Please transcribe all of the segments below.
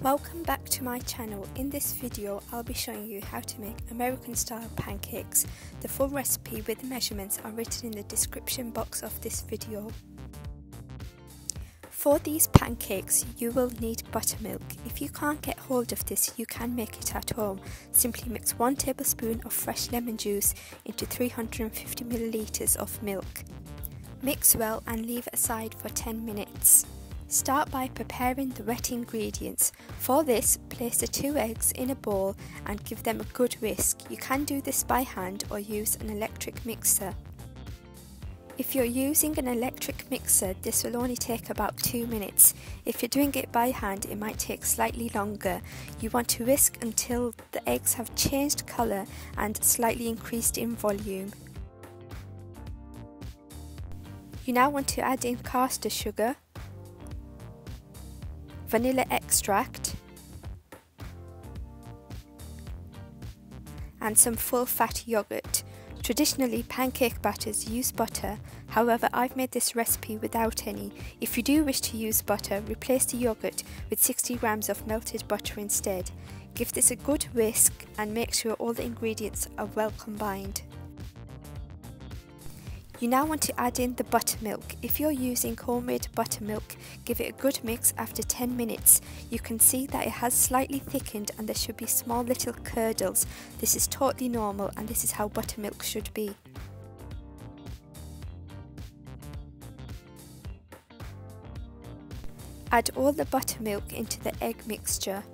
Welcome back to my channel. In this video I'll be showing you how to make American style pancakes. The full recipe with the measurements are written in the description box of this video. For these pancakes you will need buttermilk. If you can't get hold of this, you can make it at home. Simply mix 1 tablespoon of fresh lemon juice into 350 milliliters of milk. Mix well and leave aside for 10 minutes. Start by preparing the wet ingredients. For this, place the 2 eggs in a bowl and give them a good whisk. You can do this by hand or use an electric mixer. If you're using an electric mixer, this will only take about 2 minutes. If you're doing it by hand, it might take slightly longer. You want to whisk until the eggs have changed colour and slightly increased in volume. You now want to add in caster sugar, vanilla extract and some full fat yogurt. Traditionally pancake batters use butter, however I've made this recipe without any. If you do wish to use butter, replace the yogurt with 60 grams of melted butter instead. Give this a good whisk and make sure all the ingredients are well combined. You now want to add in the buttermilk. If you're using homemade buttermilk, give it a good mix after 10 minutes. You can see that it has slightly thickened and there should be small little curdles. This is totally normal and this is how buttermilk should be. Add all the buttermilk into the egg mixture.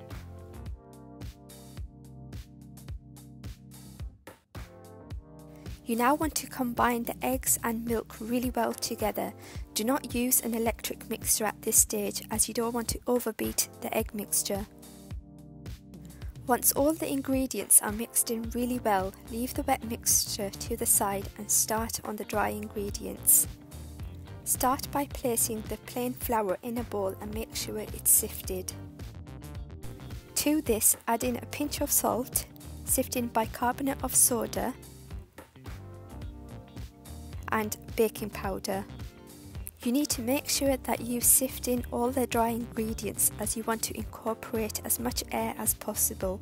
You now want to combine the eggs and milk really well together. Do not use an electric mixer at this stage as you don't want to overbeat the egg mixture. Once all the ingredients are mixed in really well, leave the wet mixture to the side and start on the dry ingredients. Start by placing the plain flour in a bowl and make sure it's sifted. To this, add in a pinch of salt, sift in bicarbonate of soda, and baking powder. You need to make sure that you sift in all the dry ingredients as you want to incorporate as much air as possible.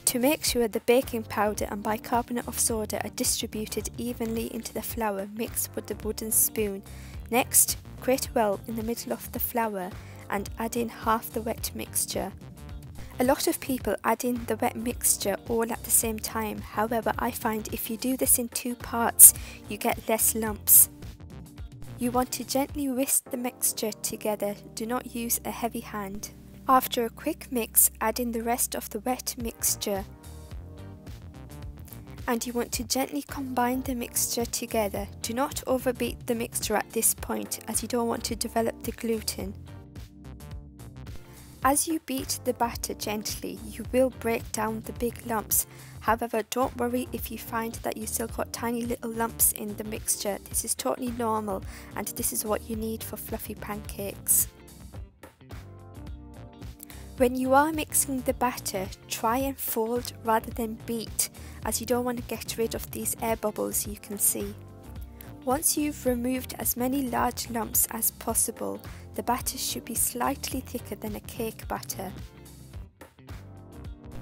To make sure the baking powder and bicarbonate of soda are distributed evenly into the flour, mix with the wooden spoon. Next, grate a well in the middle of the flour and add in half the wet mixture. A lot of people add in the wet mixture all at the same time, however I find if you do this in 2 parts you get less lumps. You want to gently whisk the mixture together, do not use a heavy hand. After a quick mix, add in the rest of the wet mixture. And you want to gently combine the mixture together. Do not overbeat the mixture at this point as you don't want to develop the gluten. As you beat the batter gently, you will break down the big lumps. However, don't worry if you find that you still got tiny little lumps in the mixture. This is totally normal and this is what you need for fluffy pancakes. When you are mixing the batter, try and fold rather than beat, as you don't want to get rid of these air bubbles you can see. Once you've removed as many large lumps as possible, the batter should be slightly thicker than a cake batter.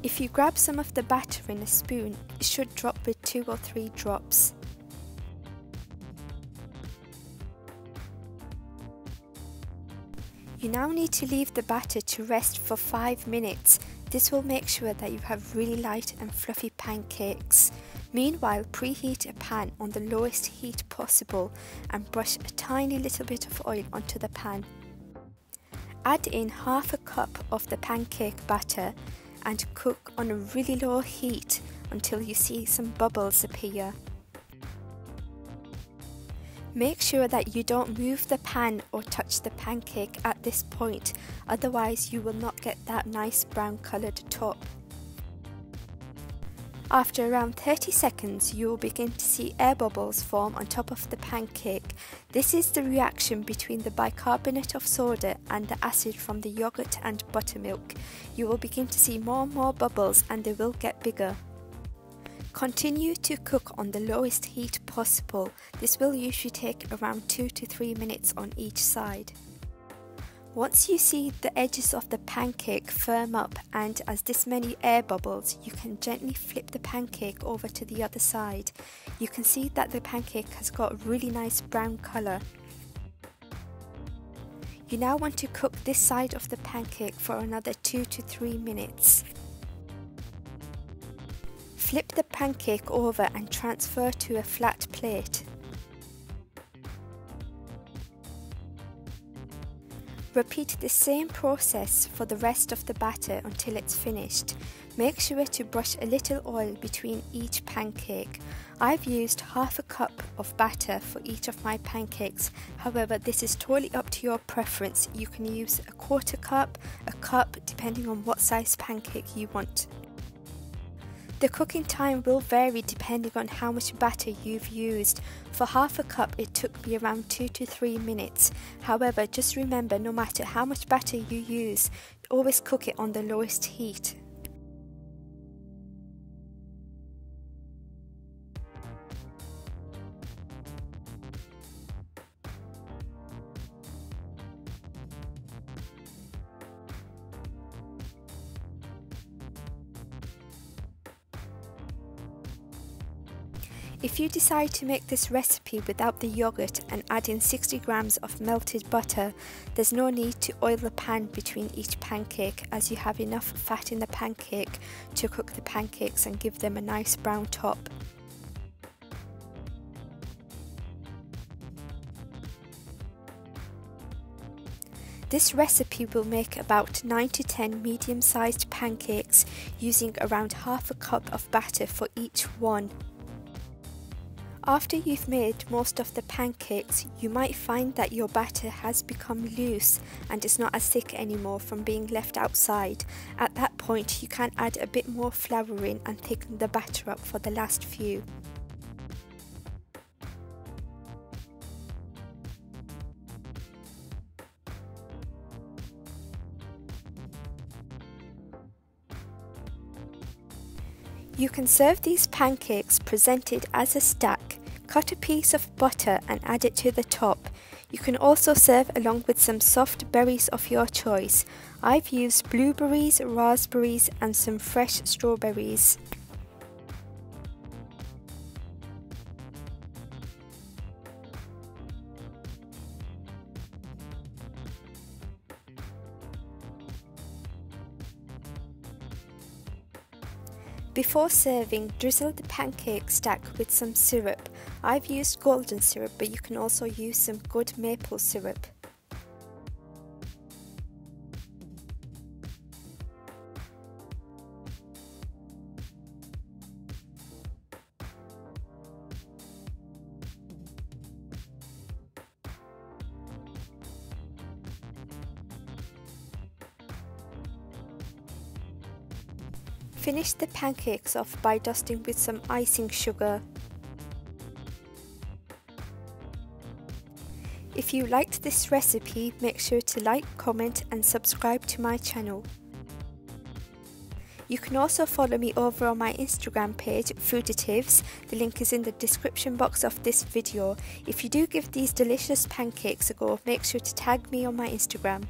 If you grab some of the batter in a spoon, it should drop with 2 or 3 drops. You now need to leave the batter to rest for 5 minutes. This will make sure that you have really light and fluffy pancakes. Meanwhile, preheat a pan on the lowest heat possible and brush a tiny little bit of oil onto the pan. Add in half a cup of the pancake batter and cook on a really low heat until you see some bubbles appear. Make sure that you don't move the pan or touch the pancake at this point, otherwise you will not get that nice brown coloured top. After around 30 seconds, you will begin to see air bubbles form on top of the pancake. This is the reaction between the bicarbonate of soda and the acid from the yogurt and buttermilk. You will begin to see more and more bubbles and they will get bigger. Continue to cook on the lowest heat possible. This will usually take around 2 to 3 minutes on each side. Once you see the edges of the pancake firm up and as this many air bubbles, you can gently flip the pancake over to the other side. You can see that the pancake has got a really nice brown colour. You now want to cook this side of the pancake for another 2 to 3 minutes. Flip the pancake over and transfer to a flat plate. Repeat the same process for the rest of the batter until it's finished. Make sure to brush a little oil between each pancake. I've used half a cup of batter for each of my pancakes. However, this is totally up to your preference. You can use a quarter cup, a cup, depending on what size pancake you want. The cooking time will vary depending on how much batter you've used. For half a cup it took me around 2 to 3 minutes. However, just remember, no matter how much batter you use, always cook it on the lowest heat. If you decide to make this recipe without the yogurt and add in 60 grams of melted butter, there's no need to oil the pan between each pancake, as you have enough fat in the pancake to cook the pancakes and give them a nice brown top. This recipe will make about 9 to 10 medium-sized pancakes using around half a cup of batter for each one. After you've made most of the pancakes, you might find that your batter has become loose and is not as thick anymore from being left outside. At that point, you can add a bit more flour in and thicken the batter up for the last few. You can serve these pancakes presented as a stack. Cut a piece of butter and add it to the top. You can also serve along with some soft berries of your choice. I've used blueberries, raspberries and some fresh strawberries. Before serving, drizzle the pancake stack with some syrup. I've used golden syrup, but you can also use some good maple syrup. Finish the pancakes off by dusting with some icing sugar. If you liked this recipe, make sure to like, comment and subscribe to my channel. You can also follow me over on my Instagram page, Foodatives. The link is in the description box of this video. If you do give these delicious pancakes a go, make sure to tag me on my Instagram.